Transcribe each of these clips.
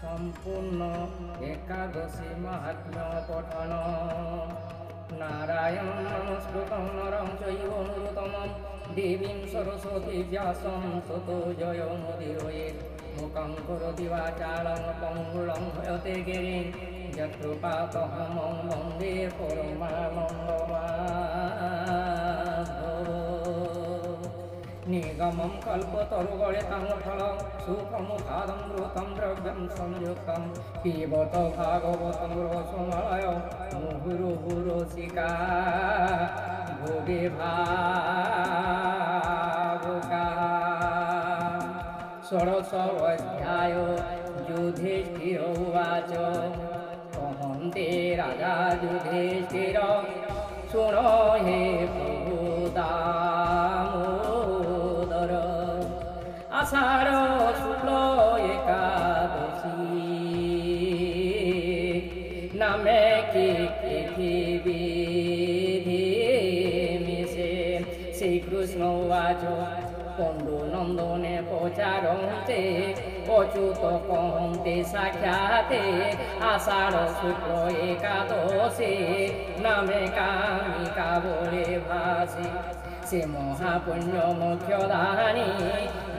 সম্পূর্ণ একাদশী মাহাত্ম্য পঠন। নারায়ণ নমস্কৃতং নরং চৈব নরোত্তমং দেবীং সরস্বতী ব্যাসং ততো জয়মুদীরয়েৎ। মুখং করোতি বাচালং পঙ্গুলং হয়তে গিরিং যৎকৃপাতমহং বন্দে পরমানন্দমাধবम्। নিগমং কল্পতরুগলিतं ফলং সুখমুখাদমৃतं দ্রব্যং সংযুক্तं পিবত ভাগবतं রসমলয় মুহুরুহুরসিকা ভোগে ভাবুকা। ষোড়শ অধ্যায়। যুধিষ্ঠির উবাচ কহন্তে রাজা যুধিষ্ঠির শৃণো হে প্রভু দামোদর আষাঢ় শুক্ল একাদশী নামে কি বিধি মিশে। শ্রীকৃষ্ণ উবাচ পণ্ডুনন্দনে প্রচারন্তে অচ্যুত কহন্তে সাক্ষাতে আষাঢ় শুক্ল একাদশী নামে কামিকা বলে ভাসে। সে মহাপুণ্য মুখ্য দানি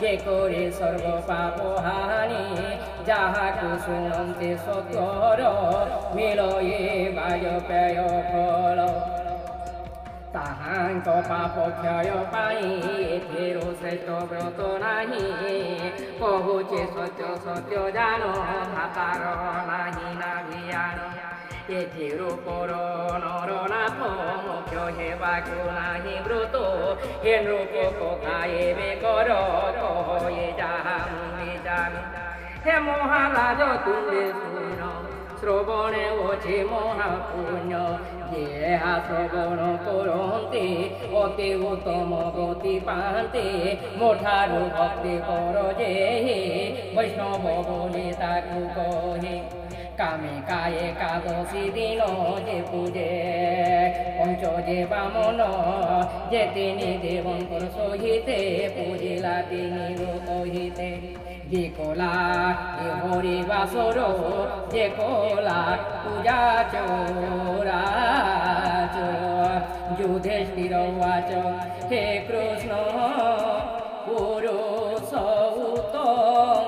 যে করে সর্ব পাপ হানি যাহাকু শুনন্তে সত্তর মিলয়ে বাজপেয় ফল। তাহাঙ্ক পাপ ক্ষয় পাই এথেরো শ্রেষ্ঠ ব্রত নাহি। কহুছে সত্য সত্য জান ভাতার নাহি নাভিয়ান। এথেরো পর নরনাথ মুখ্য হেবাকু নাহি ব্রত। হে নৃপ কথা এবে কর কহে যাহা মুনি জানি। হে মহারাজ তুমে শুন শ্রবণে অছে মহাপুণ্য। যেহা শ্রবণ করন্তে অতি উত্তম গতি পান্তে। মোঠারু ভক্তি কর যে বৈষ্ণব বলে তাকু কহে। কামে কায়ে একাদশী দিন যে পূজে পঞ্চ যে বামন যে তিনি দেবঙ্কর সহিতে পূজিলা তিনি লোকহিতে। যে কলা এ হরি বাসর যে কলা পূজা চোরাচ। যুধিষ্ঠির উবাচ হে কৃষ্ণ পুরুষ উত্তম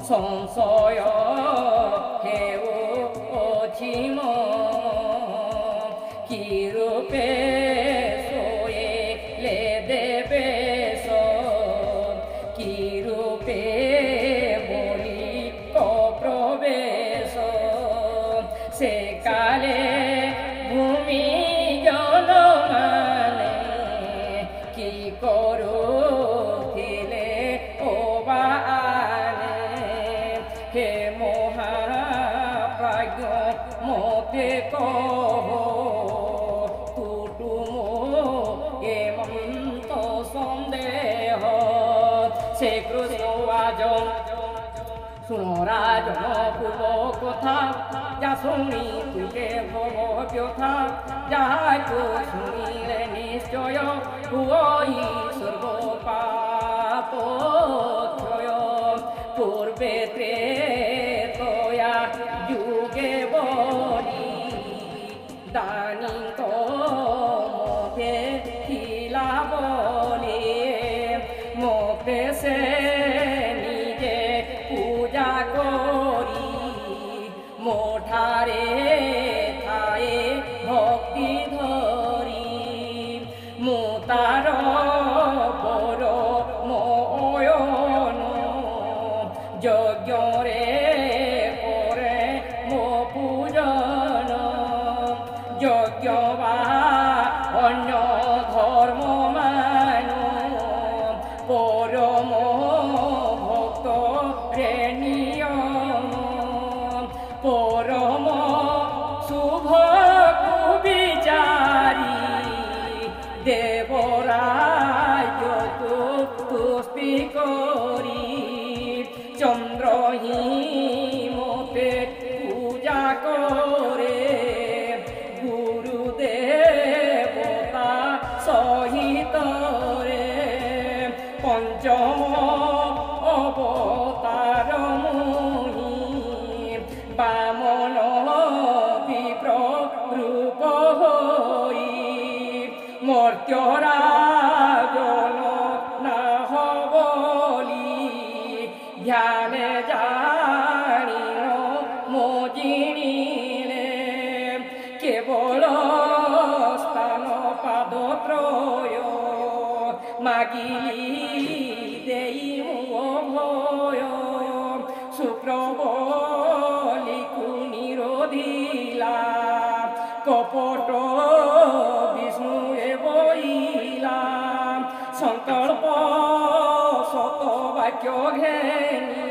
সংশয় হেউ অছিম। কি রূপে শোয়েলে দেবে কি রূপে বলি প্রবেশ। সে কালে ভূমি জন মানে কি করুছিলে ও বানে। হে মহাপ্রাজ্ঞ মতে কহ কুটুম এমন্ত সন্দেহ। সে কৃষ্ণ আজ শুনো রাজন পূর্ব কথা যা শুনি তুকে ভব ব্যথা। যাহাকে শুনিলে নিশ্চয় হুই সর্ব পাপ ক্ষয়। পূর্বে ত্রেতয়া যুগে বলি দানিক মতে খিলা বলে। মতে সে নিজে পূজা করি মোঠারে থায়ে ভক্তি ধরি। মোতার বড় ময়ন যজ্ঞরে করে মো পূজন। যজ্ঞ বা অন্য ধর্ম মান পরম ভক্ত রে নিয়ম। পরম শুভ বিচারি দেবরাজ তুষ্টি করি। চন্দ্রহী মতে পূজা করে গুরুদেবতা সহিত রে। পঞ্চম অবতার ধ্যানে জানিল মজিনিলে কেবল স্থান পাদত্রয় মাগিলি দেই ভয় শুক্রবলিকু নিরোধিলা কপট বিষ্ণুয়ে বইলা সংকল্প শত বাক্য ঘেনি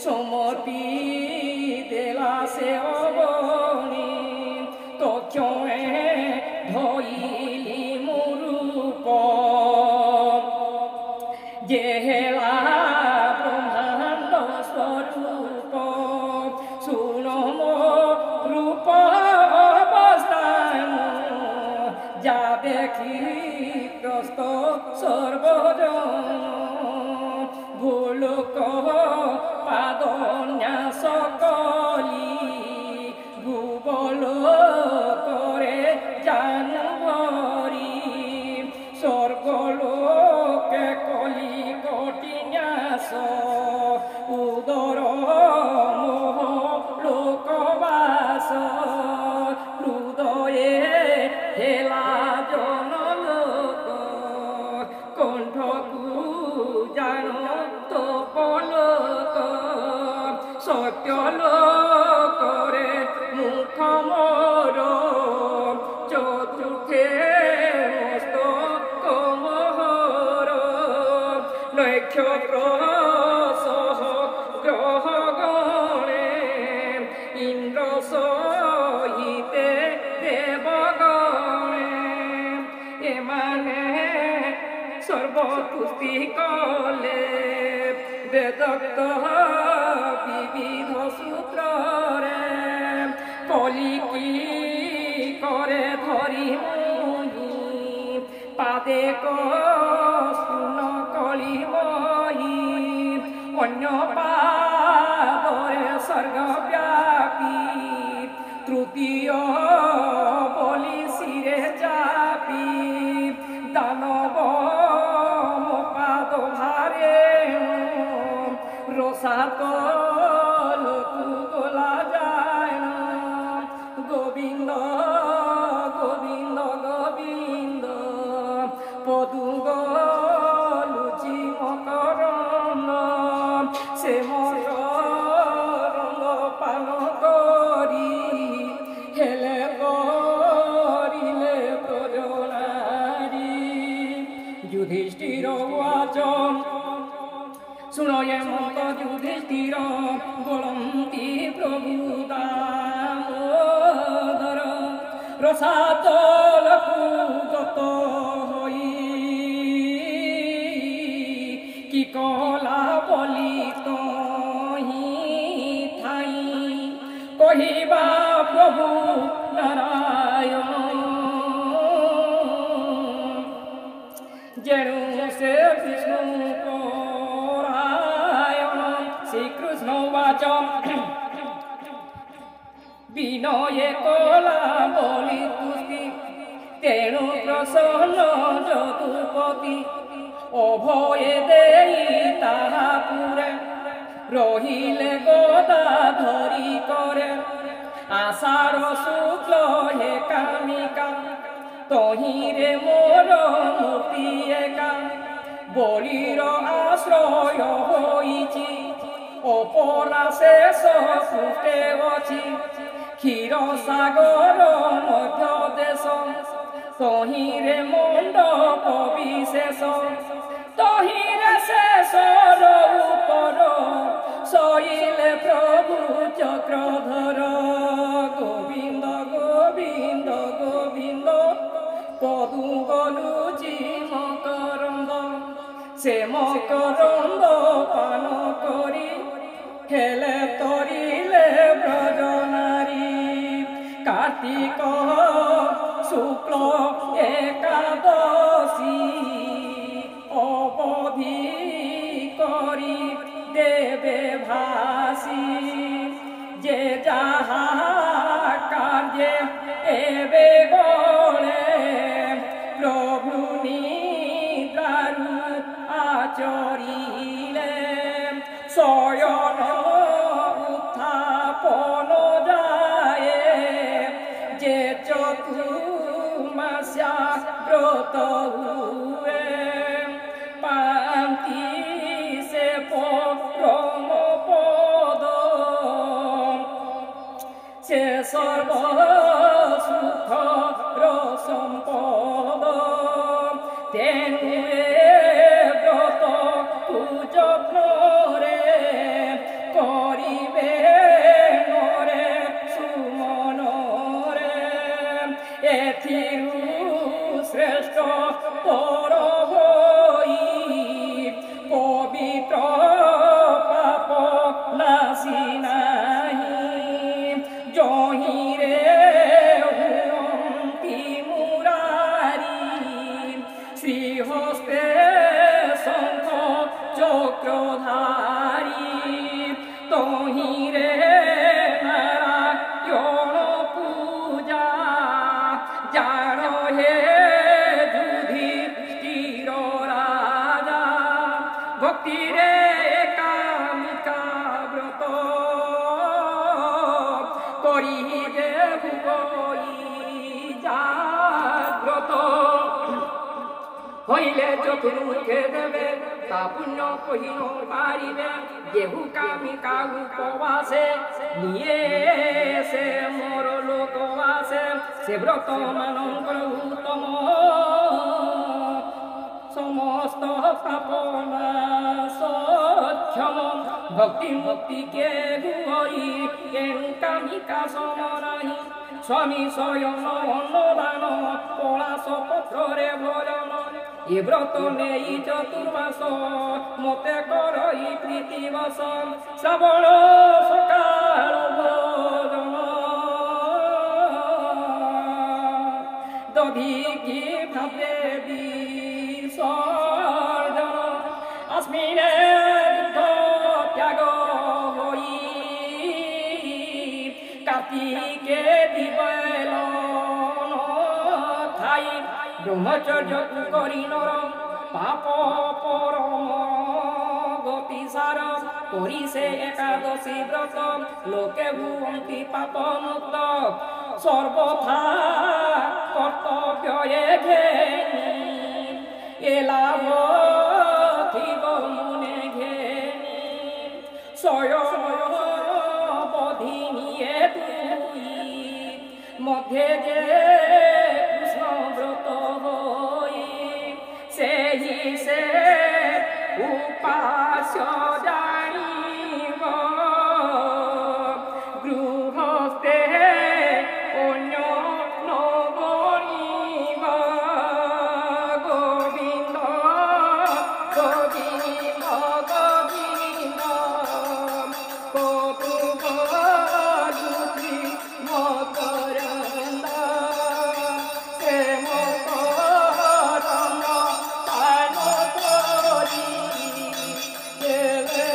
সমর্পি দেলা সে অবনি তক্ষণে ধইলি মুরূপ যে হেলা ব্রহ্মাণ্ড স্বরূপ শুনম রূপ অবস্থান যা দেখি ত্রস্ত সর্বজন ভুলুক পাদন্যাস কলি ভুবল করে জানু ভরি স্বর্গলোকে কলি কটিন্যাস উদর মোহ লোকবাস হৃদয়ে হেলা জনলোক কণ্ঠকু জান তো পলক সত্য লোকরে মুখ মোর চতুর্থে মস্তক মোহর নক্ষত্র সহ গ্রহ গণে ইন্দ্র সহিতে দেবগণে এমানে সর্বতুষ্টি কলে বেদক্ত বিবিধ সূত্রে কলিকি করে ধরি মুহি পাদে শুন কলি মহি অন্য পাদরে স্বর্গব্যাপী তৃতীয় বলি শিরে চাপি দানব পাদ ভারে রসাত লোকু তোলা যায় না গোবিন্দ গোবিন্দ গোবিন্দ পদু লুচি মকরন্দ সে মকরন্দ পান করি হেলে করিলে প্রজনারি যুধিষ্ঠির ওয়াচন শুনয়ে মত যুধিষ্ঠির বলন্তি প্রভু দামোদর রসাতলকু গত হই কি কলা বলি তহি ঠাই কহিবা প্রভু নারায়ণ যেনু সে বিষ্ণু শ্রীকৃষ্ণ বাচ বিনয়ে কলা বলি তুষ্টি তেণু প্রসন্ন যদুপতি অভয়ে দেই তাহা পুরে রহিলে গদা ধরি করে আষাঢ় শুক্ল হে কামিকা তহিরে মোর মূর্তি একা বলির আশ্রয় হইছি অপরা শেষ ফুটে অছি ক্ষীর সাগর মধ্য দেশ তহিরে মণ্ডপ বিশেষ তহিরে শেষর উপর শৈলে প্রভু চক্রধর গোবিন্দ গোবিন্দ গোবিন্দ পদু গলুচি মকরন্দ সে মকরন্দ পান করি হেলে তরিলে ব্রজনারী কার্তিক শুক্ল একাদশী অবধি করি দেবে ভাসি যে যাহা কার্যে এবে গলে প্রভু নিদ্রারূপ আচরিলে শয়ন উত্থাপন যায় যে চতুর্মাস্যা ব্রত হুয়ে পান্তি সে পরম পদ সে সর্ব সুখ সম্পদ তেনু ব্রত পূজক রে করিবে নরে সুমন রে এথিরু শ্রেষ্ঠ পর হই পবিত্র পাপ নাসি নাহি জহিরে হুয়ন্তি মুরারি শ্রীহস্তে শঙ্খ চক্রধারী তহিরে নারায়ণ পূজা যার হে যুধিষ্ঠির রাজা ভক্তিরে কামিকা ব্রত করিবে ভুবই জাগ্রত হইলে চতুর্মুখে দেবে তা পুণ্য কহিন পারিবে যেহু কামিকা উপবাসে নিয়ে সে মোর লোকবাসে সে ব্রত মানঙ্কর উত্তম সমস্ত পাপনা সক্ষম ভক্তি মুক্তি কে হুই কেন কামিকা সমরাহি স্বামী স্বয়ং অন্নদান পলাশ পত্রে ভজন এ ব্রত নেই চতুর্মাস মতে করই প্রীতিবশ শ্রাবণ সকাল ভোজন দধিকি ভাবে বিসর্জন অস্মিনে ত্যাগ হই কার্তিকে দিবেল থাই ব্রহ্মচর্য করি নর পাপ পরম গতি সার করি সে একাদশী ব্রত লোকে ভুবন্তি পাপ মুক্ত সর্বথা কর্তব্য ঘেনি এ লাভ থিব মনে ঘেনি স্বয়ং বধি নিয়ে তুই মধ্যে যে কৃষ্ণ ব্রত হই সেই সে উপাস্য জানিব গৃহস্থে অন্য নগরিব গোবিন্দ গোবিন্দ গোবিন্দ কৌতুক যুতি মকরন্দ সে মকরন্দ পান করি দেবে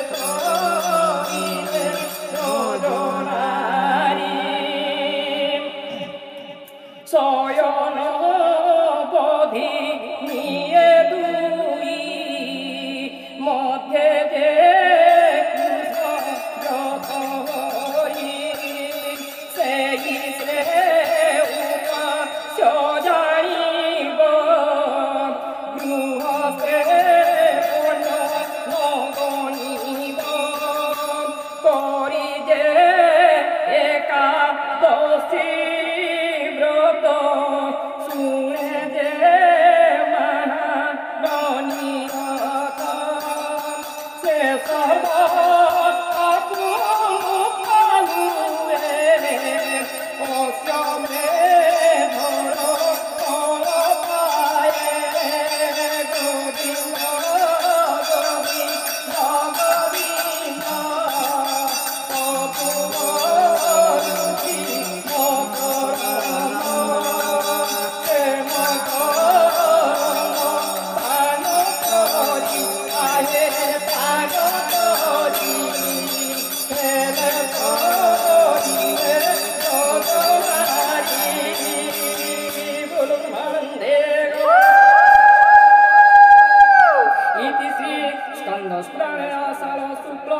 শুক্ল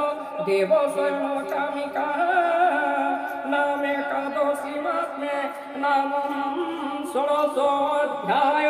দেবশয়ন কামিকা নামে একাদশী মাত্মে নামম ষোড়শোধ্যায়